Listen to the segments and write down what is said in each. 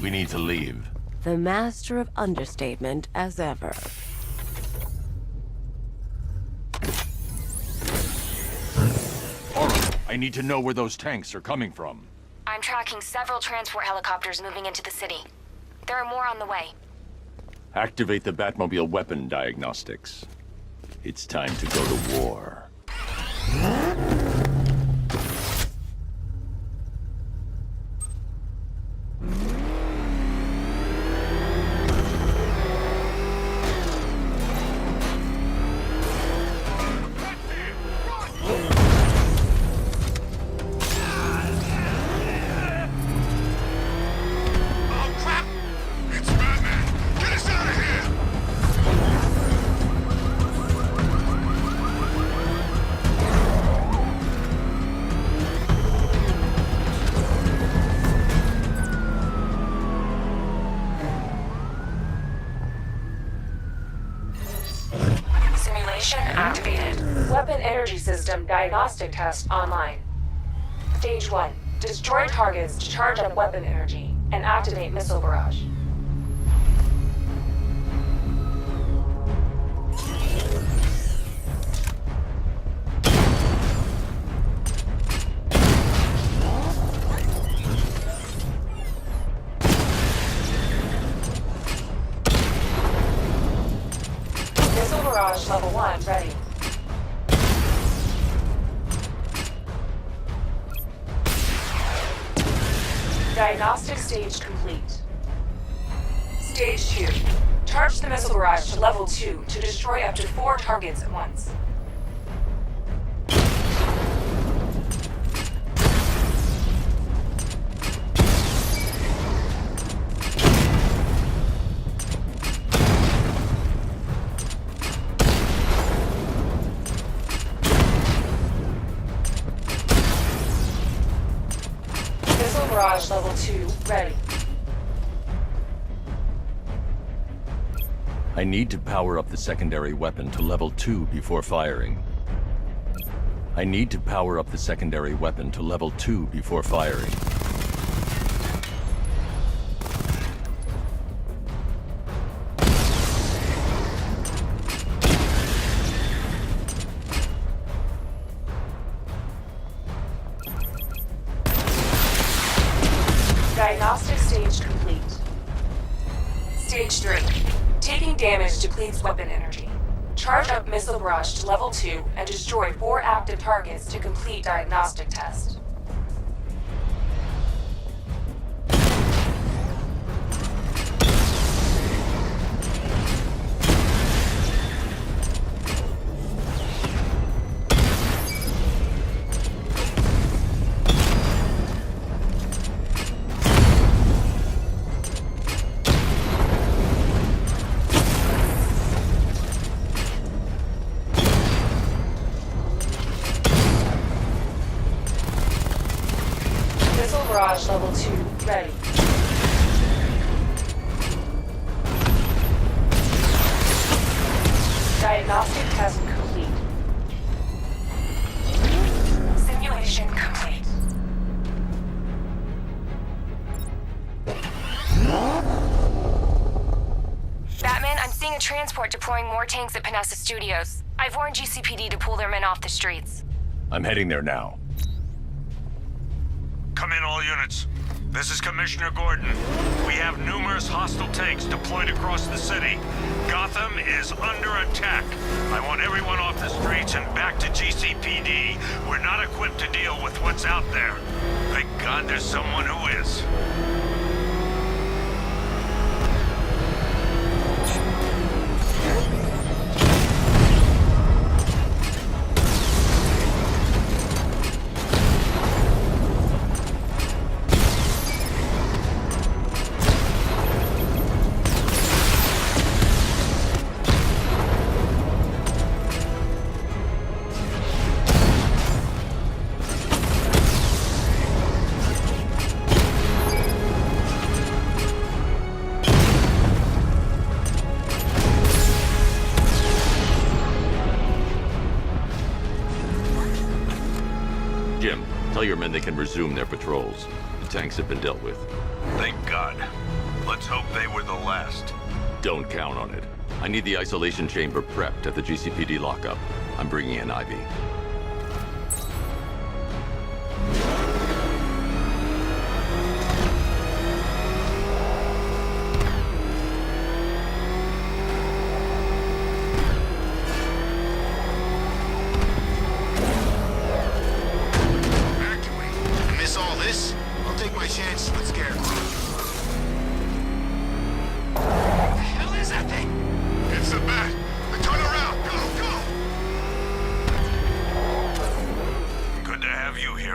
We need to leave. The master of understatement as ever. I need to know where those tanks are coming from. I'm tracking several transport helicopters moving into the city. There are more on the way. Activate the Batmobile weapon diagnostics. It's time to go to war. Simulation activated. Weapon energy system diagnostic test online. Stage 1. Destroy targets to charge up weapon energy and activate missile barrage. Missile barrage level 1 ready. Diagnostic stage complete. Stage 2. Charge the missile barrage to level 2 to destroy up to 4 targets at once. Missile barrage level 2 ready. I need to power up the secondary weapon to level 2 before firing. I need to power up the secondary weapon to level 2 before firing. Diagnostic stage complete. Stage 3. Taking damage depletes weapon energy. Charge up missile barrage to level 2 and destroy 4 active targets to complete diagnostic test. Missile barrage level 2 ready. Diagnostic test complete. Simulation complete. Batman, I'm seeing a transport deploying more tanks at Panessa Studios. I've warned GCPD to pull their men off the streets. I'm heading there now. Come in, all units. This is Commissioner Gordon. We have numerous hostile tanks deployed across the city. Gotham is under attack. I want everyone off the streets and back to GCPD. We're not equipped to deal with what's out there. Thank God there's someone who is. Jim, tell your men they can resume their patrols. tanks have been dealt with. Thank God. Let's hope they were the last. Don't count on it. I need the isolation chamber prepped at the GCPD lockup. I'm bringing in Ivy.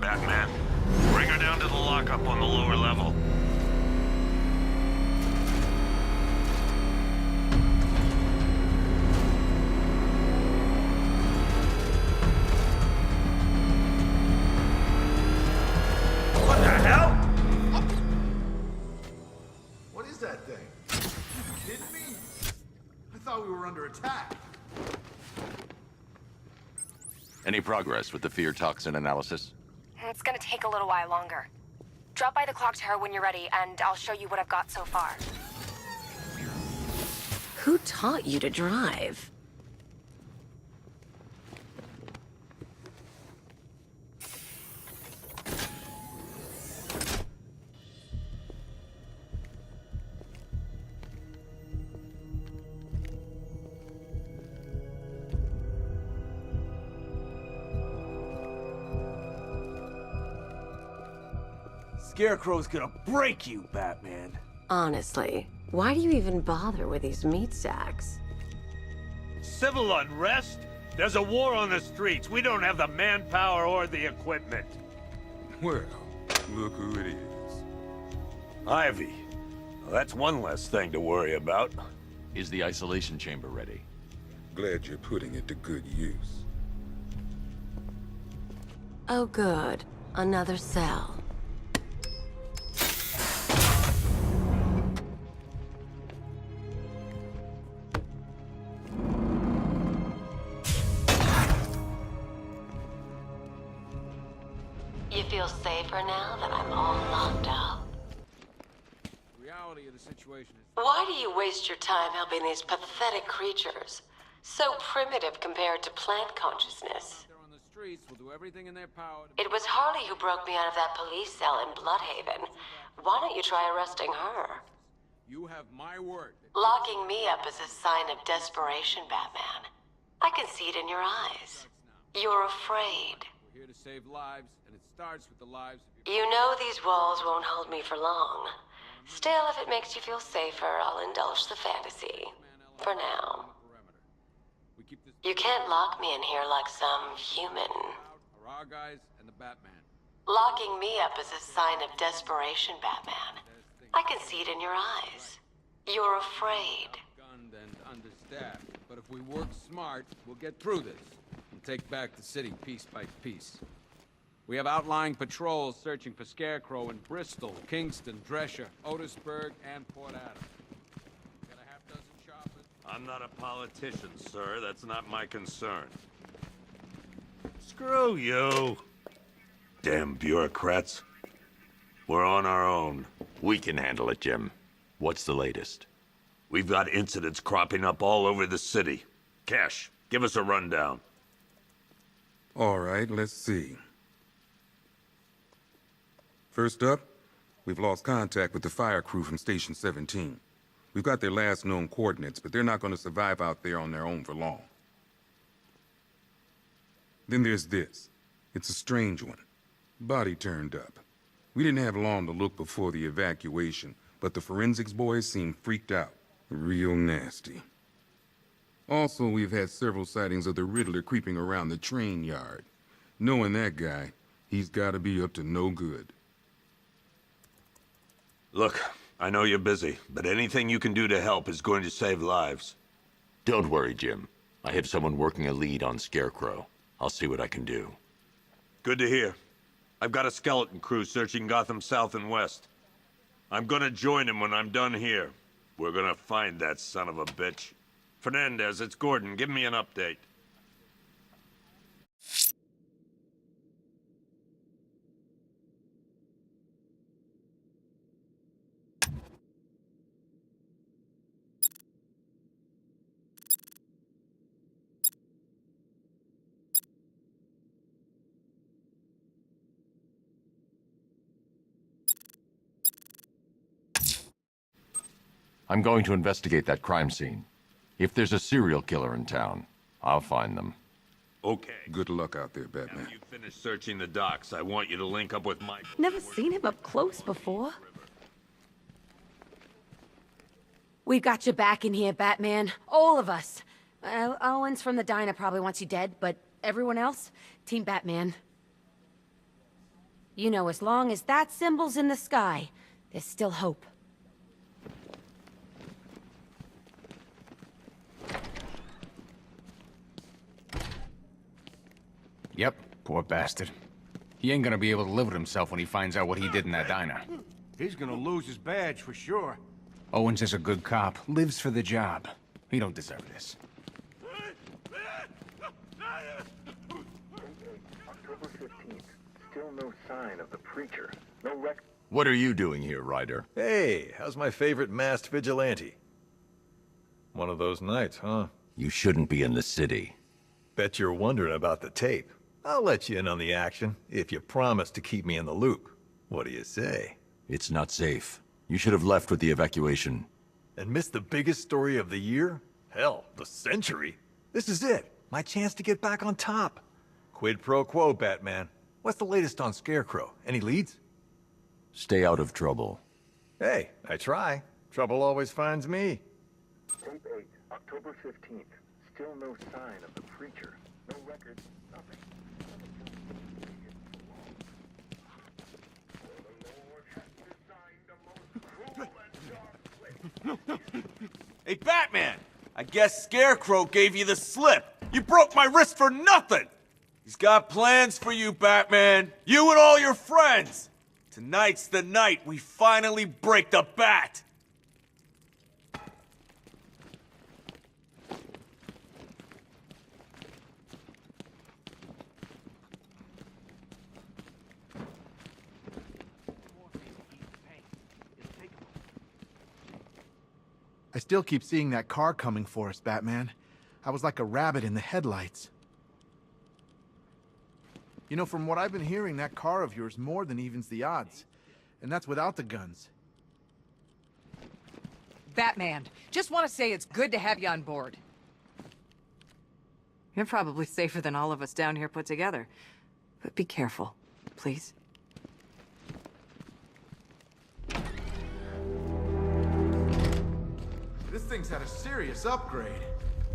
Batman. Bring her down to the lockup on the lower level. What the hell? What is that thing? Are you kidding me? I thought we were under attack. Any progress with the fear toxin analysis? It's gonna take a little while longer. Drop by the clock tower when you're ready, and I'll show you what I've got so far. Who taught you to drive? Scarecrow's gonna break you, Batman. Honestly, why do you even bother with these meat sacks? Civil unrest? There's a war on the streets. We don't have the manpower or the equipment. Well, look who it is. Ivy. Well, that's one less thing to worry about. Is the isolation chamber ready? Glad you're putting it to good use. Oh good, another cell. You feel safer now that I'm all locked up? Reality of the situation is... Why do you waste your time helping these pathetic creatures? So primitive compared to plant consciousness. They're on the streets, will do everything in their power to... It was Harley who broke me out of that police cell in Bloodhaven. Why don't you try arresting her? You have my word. Locking me up is a sign of desperation, Batman. I can see it in your eyes. You're afraid. We're here to save lives, and it starts with the lives of You know these walls won't hold me for long. Still, if it makes you feel safer, I'll indulge the fantasy. For now. We keep this You can't lock me in here like some human. are our guys and the Batman. Locking me up is a sign of desperation, Batman. I can see it in your eyes. You're afraid. Gunned and understaffed. But if we work smart, we'll get through this. And take back the city piece by piece. We have outlying patrols searching for Scarecrow in Bristol, Kingston, Drescher, Otisburg, and Port Adams. Got a half-dozen shoppers. I'm not a politician, sir. That's not my concern. Screw you. Damn bureaucrats. We're on our own. We can handle it, Jim. What's the latest? We've got incidents cropping up all over the city. Cash, give us a rundown. All right, let's see. First up, we've lost contact with the fire crew from Station 17. We've got their last known coordinates, but they're not going to survive out there on their own for long. Then there's this. It's a strange one. Body turned up. We didn't have long to look before the evacuation, but the forensics boys seem freaked out. Real nasty. Also, we've had several sightings of the Riddler creeping around the train yard. Knowing that guy, he's got to be up to no good. Look, I know you're busy, but anything you can do to help is going to save lives. Don't worry, Jim. I have someone working a lead on Scarecrow. I'll see what I can do. Good to hear. I've got a skeleton crew searching Gotham South and West. I'm gonna join him when I'm done here. We're gonna find that son of a bitch. Fernandez, it's Gordon. Give me an update. I'm going to investigate that crime scene. If there's a serial killer in town, I'll find them. Okay. Good luck out there, Batman. Now you finish searching the docks. I want you to link up with Mike. Never seen him up close before. We've got your back in here, Batman. All of us. Owens from the diner probably wants you dead, but everyone else? Team Batman. You know, as long as that symbol's in the sky, there's still hope. Yep, poor bastard. He ain't gonna be able to live with himself when he finds out what he did in that diner. He's gonna lose his badge for sure. Owens is a good cop, lives for the job. He don't deserve this. October 15th. Still no sign of the preacher. No record. What are you doing here, Ryder? Hey, how's my favorite masked vigilante? One of those nights, huh? You shouldn't be in the city. Bet you're wondering about the tape. I'll let you in on the action, if you promise to keep me in the loop. What do you say? It's not safe. You should have left with the evacuation. And missed the biggest story of the year? Hell, the century. This is it. My chance to get back on top. Quid pro quo, Batman. What's the latest on Scarecrow? Any leads? Stay out of trouble. Hey, I try. Trouble always finds me. Tape 8, October 15th. Still no sign of the preacher. No record, nothing. Hey, Batman! I guess Scarecrow gave you the slip. You broke my wrist for nothing! He's got plans for you, Batman. You and all your friends. Tonight's the night we finally break the bat. I still keep seeing that car coming for us, Batman. I was like a rabbit in the headlights. You know, from what I've been hearing, that car of yours more than evens the odds. And that's without the guns. Batman, just want to say it's good to have you on board. You're probably safer than all of us down here put together. But be careful, please. This thing's had a serious upgrade.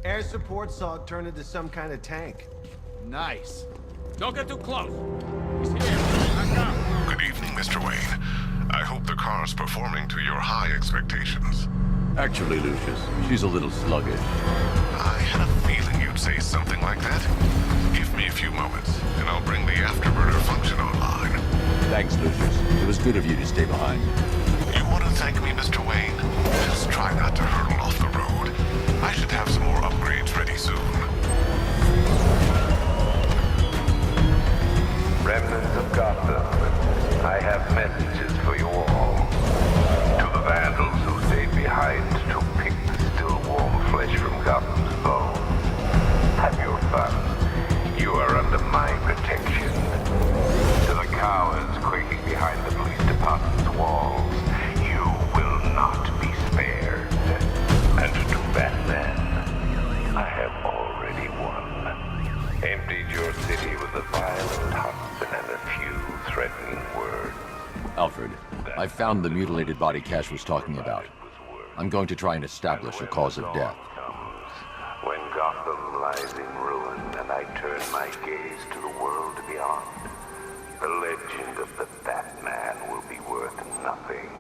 Air support saw it turn into some kind of tank. Nice. Don't get too close. He's here. Back up. Good evening, Mr. Wayne. I hope the car's performing to your high expectations. Actually, Lucius, she's a little sluggish. I had a feeling you'd say something like that. Give me a few moments, and I'll bring the afterburner function online. Thanks, Lucius. It was good of you to stay behind. You want to thank me, Mr. Wayne? Just try not to hurtle off the road. I should have some more upgrades ready soon. Remnants of Gotham, I have messages for you all. To the vandals who stayed behind to pick the still warm flesh from Gotham's bones. Have your fun. You are under my protection. To the cowards quaking behind the police department's walls, you will not be spared. And to Batman, I have already won. Emptied your city with a violent hunt and a few threatening words. Alfred, I found the mutilated body Cash was talking about. I'm going to try and establish a cause of death. When Gotham lies in ruin and I turn my gaze to the world beyond, the legend of the Batman will be worth nothing.